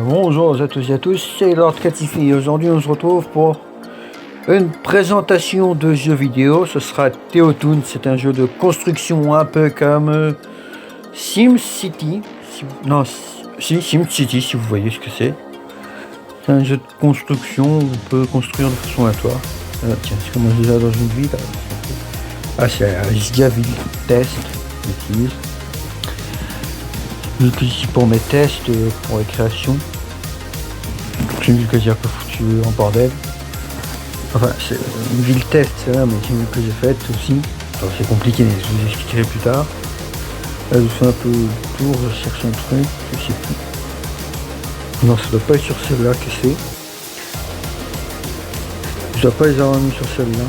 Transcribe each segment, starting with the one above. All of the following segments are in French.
Bonjour à tous et à tous, c'est Lord Catifi et aujourd'hui on se retrouve pour une présentation de jeu vidéo. Ce sera Theotoon, c'est un jeu de construction un peu comme SimCity. SimCity si vous voyez ce que c'est. C'est un jeu de construction où on peut construire de façon aléatoire. Tiens, je commence déjà dans une ville. C'est un Giaville test, j'utilise. J'utilise ici pour mes tests, pour les créations. C'est une ville que j'ai un peu foutu en bordel. Enfin, c'est une ville test, c'est là, mais c'est une ville que j'ai faite aussi. Alors, c'est compliqué, mais je vous expliquerai plus tard. Là, je fais un peu le tour, je cherche un truc, je sais plus. Non, ça doit pas être sur celle-là que c'est. Je dois pas les avoir mis sur celle-là.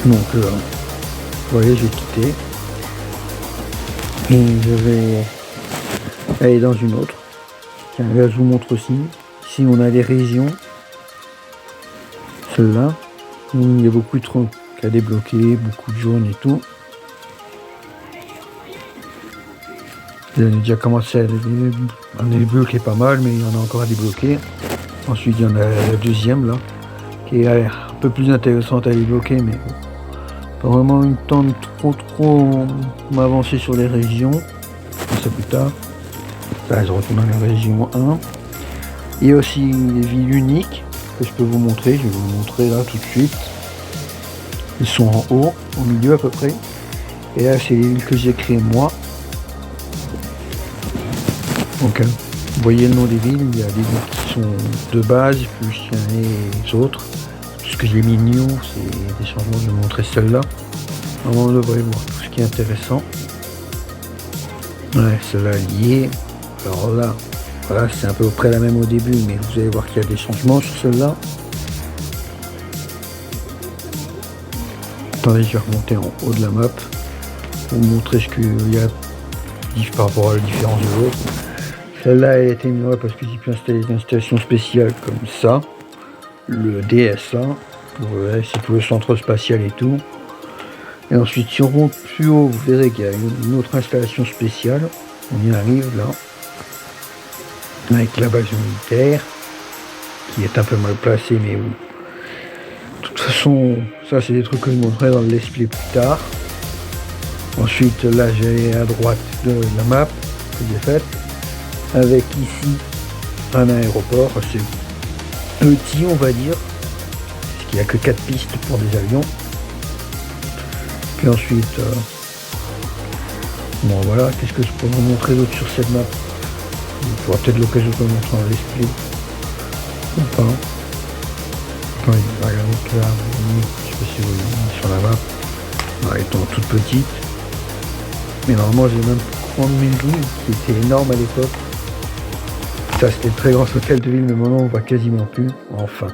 Donc, vous voyez, je vais quitter. Et je vais aller dans une autre. Tiens, là je vous montre aussi. Ici on a les régions. Celle-là. Où il y a beaucoup de trucs à débloquer, beaucoup de jaunes et tout. J'ai déjà commencé à débloquer pas mal, mais il y en a encore à débloquer. Ensuite il y en a la deuxième là, qui est un peu plus intéressante à débloquer, mais pas vraiment une temps de trop m'avancer sur les régions. Ça plus tard. Là je retourne dans la région 1. Il y a aussi les villes uniques que je peux vous montrer. Je vais vous montrer là tout de suite. Ils sont en haut, au milieu à peu près. Et là c'est les villes que j'ai créées moi. Donc vous voyez le nom des villes. Il y a des villes qui sont de base, plus il y en a les autres. Ce que j'ai mis new, c'est des changements. Je vais vous montrer celle-là. On devrait voir tout ce qui est intéressant. Ouais, celle-là liée. Alors là, voilà, c'est à peu près la même au début, mais vous allez voir qu'il y a des changements sur celle-là. Attendez, je vais remonter en haut de la map pour vous montrer ce qu'il y a par rapport à la différence de l'autre. Celle-là elle a été mise parce que j'ai pu installer des installations spéciales comme ça. Le DSA, c'est pour le centre spatial et tout. Et ensuite, si on remonte plus haut, vous verrez qu'il y a une autre installation spéciale. On y arrive là. Avec la base militaire, qui est un peu mal placée, mais où. De toute façon, ça c'est des trucs que je montrerai dans le let's play plus tard. Ensuite, là j'ai à droite de la map que j'ai faite. Avec ici un aéroport assez petit, on va dire. Parce qu'il n'y a que 4 pistes pour des avions. Puis ensuite, bon voilà, qu'est-ce que je peux vous montrer d'autre sur cette map? Il faudra peut-être l'occasion de montrer dans l'esprit. Ou pas. Enfin, il va regarder que là, je sais pas si vous voyez sur la map. Elle étant toute petite. Mais normalement j'ai même pu prendre mes villes qui étaient énormes à l'époque. Ça c'était très grand hôtel de ville, mais maintenant on voit quasiment plus. Enfin.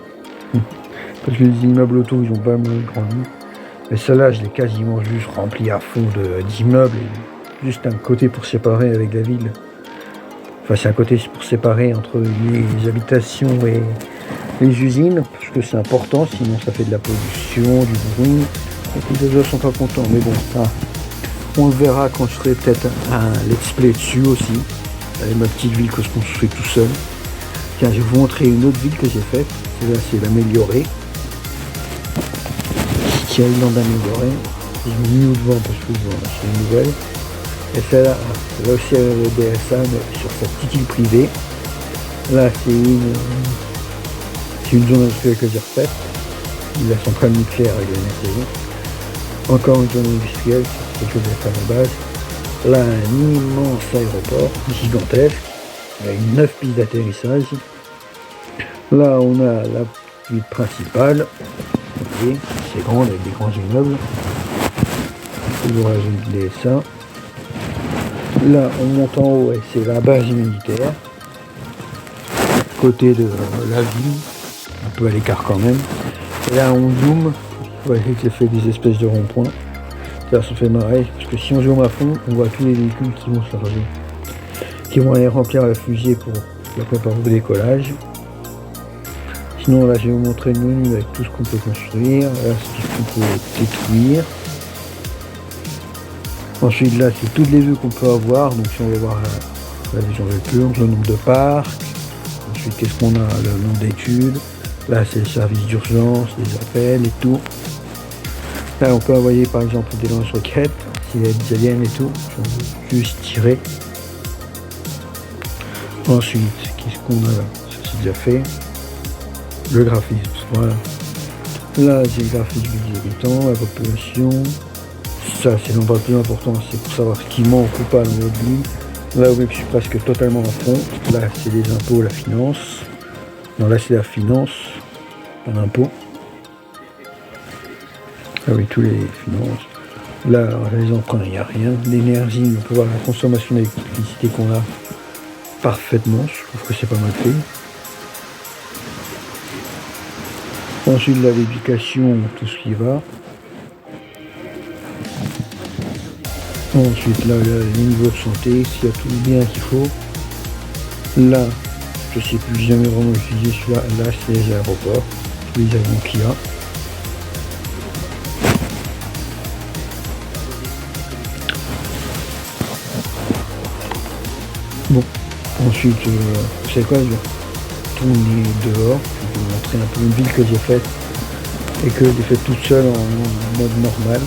Parce que les immeubles autour ils ont pas mal grandi. Mais celle-là, je l'ai quasiment juste rempli à fond d'immeubles. Juste un côté pour séparer avec la ville. Enfin, c'est un côté pour séparer entre les habitations et les usines. Parce que c'est important, sinon ça fait de la pollution, du bruit. Et les gens sont pas contents. Mais bon, ça, on le verra quand je ferai peut-être un let's play dessus aussi. Avec ma petite ville que je construis tout seul. Tiens, je vais vous montrer une autre ville que j'ai faite. Celle-là, c'est l'améliorer. Island amélioré, j'ai mis au devant parce que bon, c'est une nouvelle. Et celle-là, là aussi le DSA mais sur sa petite île privée. Là c'est une zone industrielle que j'ai refaite. La centrale nucléaire avec la NSA. Encore une zone industrielle, c'est quelque chose à faire à la base. Là un immense aéroport, gigantesque, avec 9 pistes d'atterrissage. Là on a la ville principale. Okay. C'est grand avec des grands immeubles. Toujours un DSA. Là on monte en haut et c'est la base militaire. Côté de la ville, un peu à l'écart quand même. Et là on zoom, vous voyez que j'ai fait des espèces de ronds-points. Ça se fait marrer, parce que si on zoome à fond, on voit tous les véhicules qui vont charger. Qui vont aller remplir la fusée pour la préparer au décollage. Sinon là je vais vous montrer le menu avec tout ce qu'on peut construire, là c'est tout ce qu'on peut détruire. Ensuite là c'est toutes les vues qu'on peut avoir, donc si on va voir la vision de curve, le nombre de parcs. Ensuite, qu'est-ce qu'on a? Le nombre d'études. Là, c'est le service d'urgence, les appels et tout. Là, on peut envoyer par exemple des lance-roquettes, s'il y a des aliens et tout. On veut juste tirer. Ensuite, qu'est-ce qu'on a là? Ça, c'est déjà fait. Le graphisme, voilà. Là, c'est le graphisme des habitants, la population. Ça, c'est l'endroit le plus important, c'est pour savoir ce qui manque ou pas dans votre ville. Là, oui, je suis presque totalement à fond. Là, c'est les impôts, la finance. Non, là, c'est la finance, l'impôt. Ah oui, tous les finances. Là, les emprunts, il n'y a rien. L'énergie, on peut voir la consommation d'électricité qu'on a parfaitement. Je trouve que c'est pas mal fait. Ensuite, là, l'éducation, tout ce qui va. Ensuite, là, les niveaux de santé, s'il y a tout le bien qu'il faut. Là, je sais plus, j'ai jamais vraiment utilisé celui-là. Là, c'est les aéroports, tous les avions qu'il y a. Bon, ensuite, vous savez quoi, je vais tourner dehors, je vais vous montrer un peu une ville que j'ai faite et que j'ai faite toute seule en mode normal.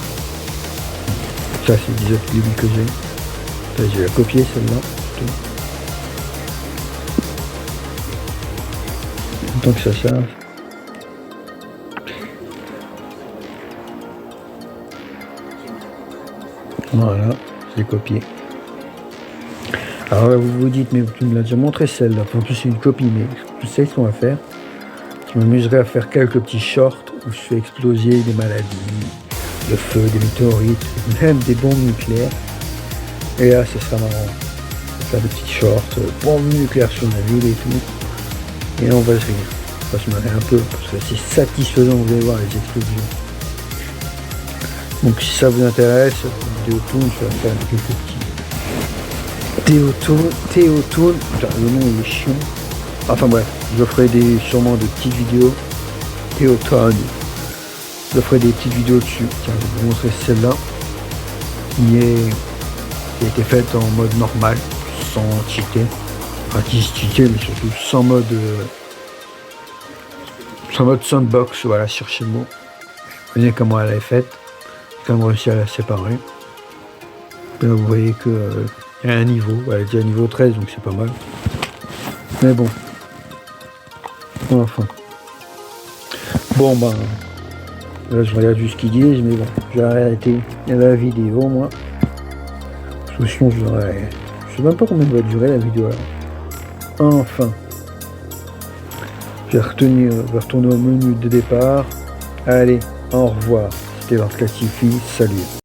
Ça, c'est déjà toutes les villes que j'ai. Là, j'ai la copier celle-là. Tant que ça charge. Voilà, c'est copié. Alors là, vous vous dites, mais tu me l'as déjà montré celle-là. En plus, c'est une copie, mais tu sais ce qu'on va faire. Je m'amuserai à faire quelques petits shorts où je fais exploser des maladies, le feu, des météorites, même des bombes nucléaires. Et là, ce sera marrant. On va faire des petits shorts, bombes nucléaires sur la ville et tout. Et on va se rire. On va se marrer un peu, parce que c'est satisfaisant, vous allez voir les explosions. Donc si ça vous intéresse, vidéo tourne, je vais faire quelques petits. Théotoon, le nom il est chiant. Enfin bref, je ferai sûrement de petites vidéos. Théotoon. Je ferai des petites vidéos dessus. Tiens, je vais vous montrer celle-là. Qui a été faite en mode normal, sans cheater. Enfin qui se cheatait, mais surtout sans mode sandbox, voilà, cherchez le mot. Vous voyez comment elle est faite. J'ai quand même réussi à la séparer. Là vous voyez que il y a un niveau, elle est déjà niveau 13, donc c'est pas mal. Mais bon. Enfin. Bon ben. Là je regarde juste ce qu'ils disent, mais bon, je vais arrêter la vidéo moi. Parce que sinon je sais même pas combien va durer la vidéo là. Enfin. Je vais retourner au menu de départ. Allez, au revoir. C'était Lord Classify, salut.